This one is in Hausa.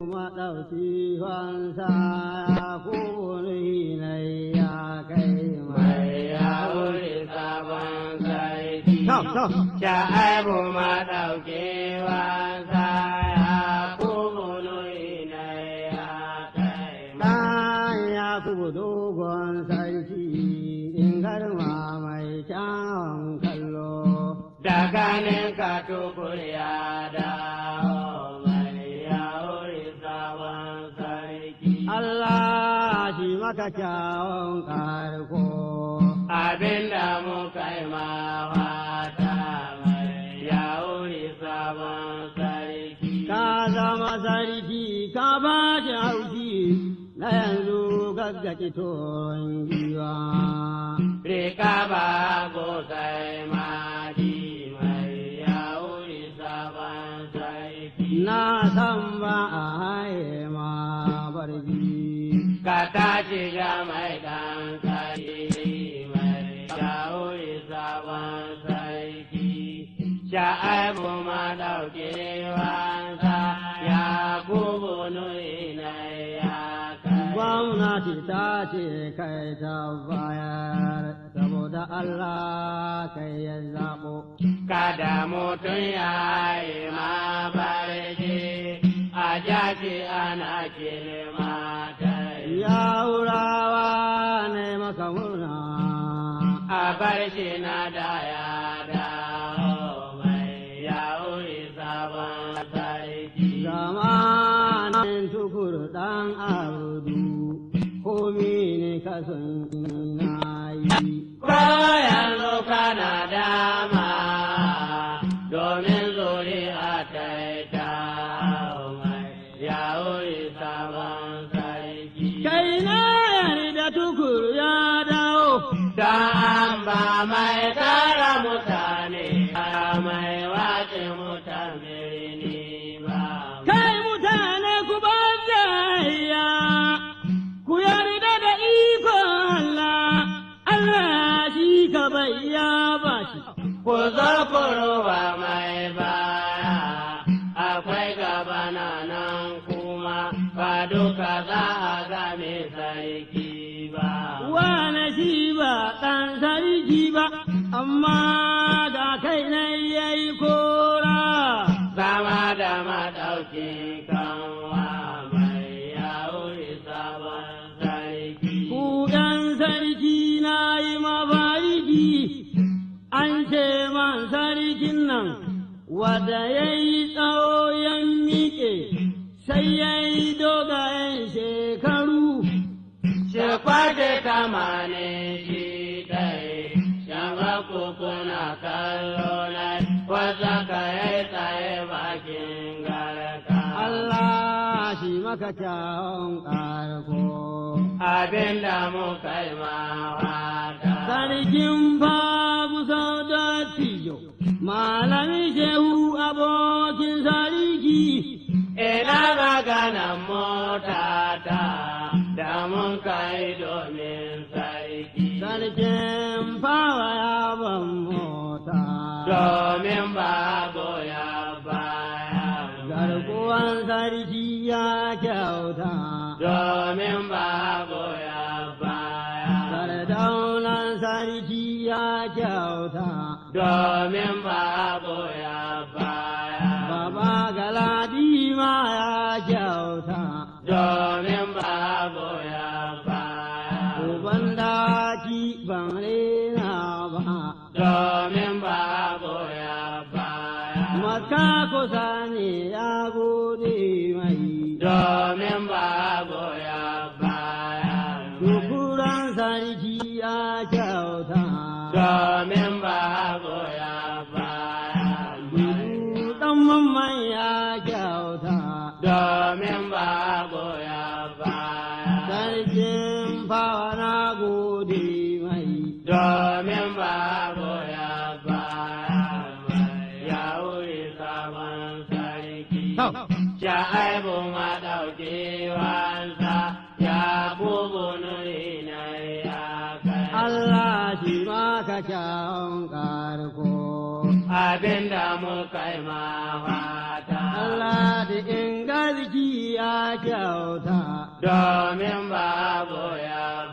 maɗauki wansa kuri na ya kai mai ya wuri sabon sarki. Sha'aibu maɗauki wansa kuri na ya kai ɗan ya kubu dogon sarki in garma mai kyawun kallo. Da ganin ka tukur ya dawo. Allah shi maka kyawun karko abinda muka yi mawata mai ya wuri sabon sarki. Ka zama sarki ka ba shi haushi na yanzu gaggaki ton giwa. Rika ba gosai madi mai ya wuri sabon sarki. Na san ba a haye ma barbi. Ka tashi ga mai kankari mai sha'uri sabon sarki. Sha'aibu maɗauki wansa ya kubu nuni na ya kai. Gwamnati ta ce kai ta bayar saboda Allah kai ya zaɓo. Kada mutum ya yi ma barci a jaki ana kilima. Ya wurawa ne maka murna a bar shi na da ya dawo mai ya wuri sabon sarki. Zamanin tukur ɗan abudu komi ne kasan na yi. Bayan loka na dama domin zuri a taita mai ya wuri sabon kai na yarda tukur ya dawo da an ba mai tara mutane mai wace mutane ne ba. Kai mutane ku ba jayya ku yarda da iko Allah, Allah shi ka bayya ba shi. Ku zo ku roba mai baya akwai gabana nan kuma ba duka za a game sarki ba. Wane shi ba ɗan sarki ba, amma da kai na yayi kora. Zama da maɗaukin kanwa mai yauri sabon sarki. Ku ɗan sarki na yi mafariki, an ce man sarkin nan, wadda ya yi tsawo yan miƙe. Sai ya yi dogayen shekaru, shekwate tamanin shi ɗaya, shama kuna kallo na wasa ka yi tsaye bakin garka. Allah shi maka kyawun ƙarko, abinda muka yi mawata. Sarkin babu sau da tiyo, malamin shehu abokin sarki. Ina maganan motata da mun kai domin sarki. Sarkin fawa ya ban mota domin bago ya baya. Garkuwan sarki ya kyauta domin bago ya baya. Sardaunan sarki ya kyauta domin bago ya baya. Baba Galadi ma ya kyauta domin bago ya baya. Uban daki ban rena ba domin bago ya baya. Maka kusa ne ya gode mai domin bago ya baya. Dukuran sarki ya kyauta domin bago ya baya. Mamman ya kyauta domin bago ya baya. Sarkin fawa na gode mai domin bago ya baya. Ya wuri sabon sarki. Sha'aibu maɗauki wansa ya bugu nuri na ya kai. Allah shi maka kyawun ƙarko abinda muka yi mawata. salati in garki ya kyauta, domin babu ya